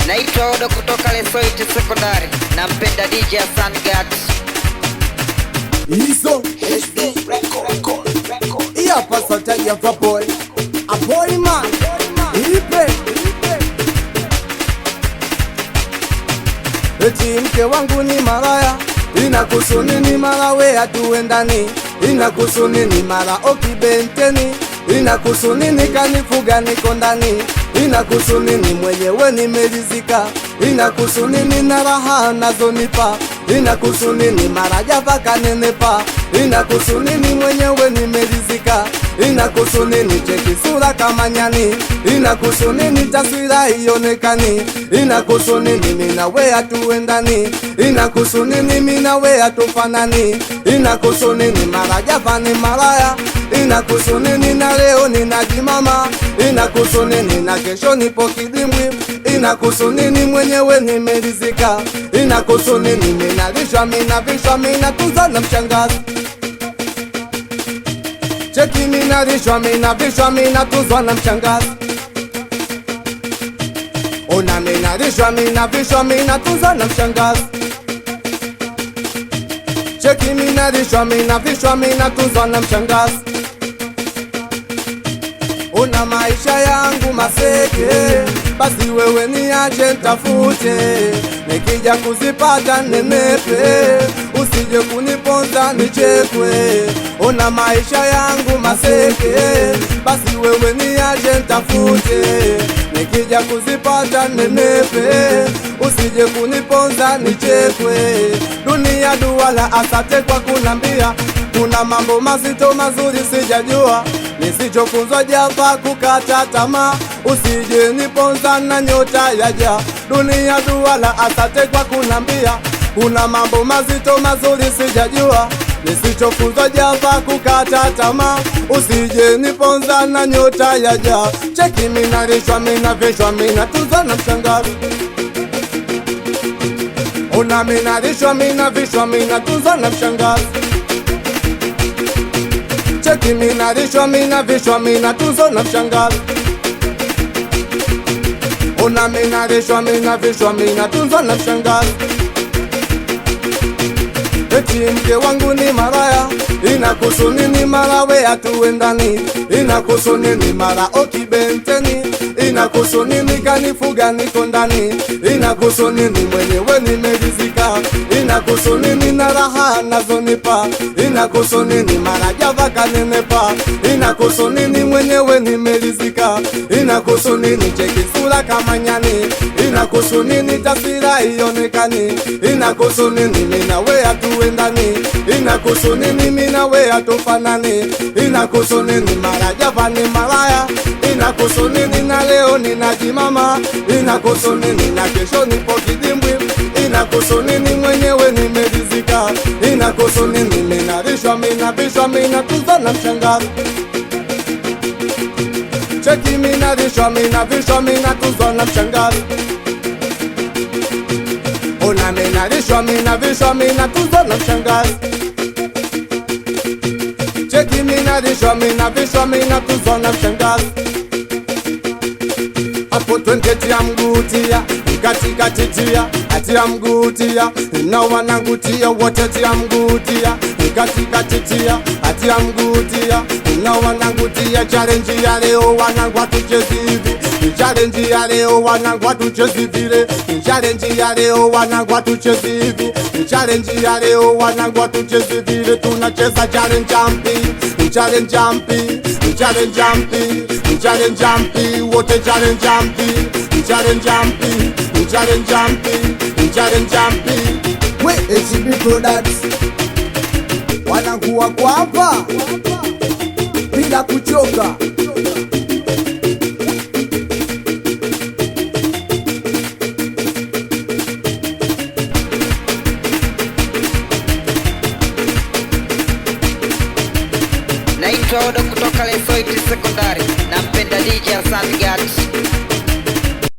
Naitwa Odo kutoka Lesoiti Sekondari. Nampenda DJ Hassan Gat. Iso iya pasata ya boy. A boy man. Ipe eti mke wangu ni malaya, inakuhusu nini mara we hatuendani? Inakuhusu nini mara okibenteni? Inakuhusu nini kanifuga niko ndani? Inakuhusu nini mwenyewe nimeridhika? Inakuhusu nini na raha nazonipa? Inakuhusu nini mara java kanenepa? Inakuhusu nini mwenyewe nimeridhika? Inakuhusu nini cheki sura kama nyani? Inakuhusu nini taswira ionekani? Inakuhusu nini mina we hatuendani? Inakuhusu nini mina we hatufanani? Inakuhusu nini mara java ni malaya? Inakuhusu nini na leo ninajimama? Inakuhusu nini na kesho nipo kidimbwi? Inakuhusu nini mwenyewe nimeridhika? Inakuhusu nini minalishwa minavishwa minatunza na mshangazi? Cheki minalishwa minavishwa minatunzwa na mshangazi. Ona minalishwa minavishwa minatunzwa na mshangazi. Cheki minalishwa minavishwa minatunzwa na mshangazi. Ona maisha yangu maseke, basi wewe niache nitafute, nikija kuzipata nenepe, usije kuniponza nichekwe. Ona maisha yangu maseke, basi wewe niache nitafute, nikija kuzipata nenepe, usije kuniponza nichekwe. Dunia duala, asante kwa kunambia, kuna mambo mazito mazuri sijajua, nisichofunzwa java kukata tamaa, usije niponza na nyota yaja. Dunia duala, asante kwa kunambia, kuna mambo mazito mazuri sijajua, nisichofunzwa java kukata tamaa, usije niponza na nyota yaja. Cheki minalishwa minavishwa minatunzwa na mshangazi. Ona minalishwa minavishwa minatunzwa na mshangazi. Cheki minalishwa minavishwa minatunzwa na mshangazi. Ona minalishwa minavishwa minatunzwa na mshangazi. Eti mke wangu ni malaya, inakuhusu nini mara we hatuendani? Inakuhusu nini mara okibenteni? Inakuhusu nini kanifuga niko ndani? Inakuhusu nini mwenyewe nimeridhika? Inakuhusu nini na raha nazonipa? Inakuhusu nini mara java kanenepa? Inakuhusu nini mwenyewe nimeridhika? Inakuhusu nini cheki sura kama nyani? Inakuhusu nini taswira ionekani? Inakuhusu nini mina we hatuendani? Inakuhusu nini mina we hatufanani? Inakuhusu nini mara java ni malaya? Inakuhusu nini na leo ninajimama? Inakuhusu nini na kesho nipo kidimbwi? Inakuhusu nini mwenyewe nimeridhika? Inakuhusu nini minalishwa minavishwa minatunzwa na mshangazi? Cheki minalishwa minavishwa minatunzwa na mshangazi. Ona minalishwa minavishwa minatunzwa na mshangazi. Cheki minalishwa minavishwa minatunzwa na mshangazi. Hapo twende tia mgutia, katikati tia, atia mgutia, na wanangutia wote tia mgutia, katikati tia, atia mgutia, na wanangutia. Challenge ya leo wanangwa tuchezi hivi, challenge ya leo wanangwa tuchezi vile, challenge ya leo wanangwa tuchezi hivi, challenge ya leo wanangwa tuchezi vile. Tunacheza challenge jumping, challenge jumping, challenge jumping, challenge jumping, wote challenge jumping, challenge jumping, challenge jumping, challenge jumping. We HB Products wanakuwa kwa hapa bila kuchoka. Naitwa Odo kutoka Lesoiti Sekondari. Nampenda DJ Hassan Gat.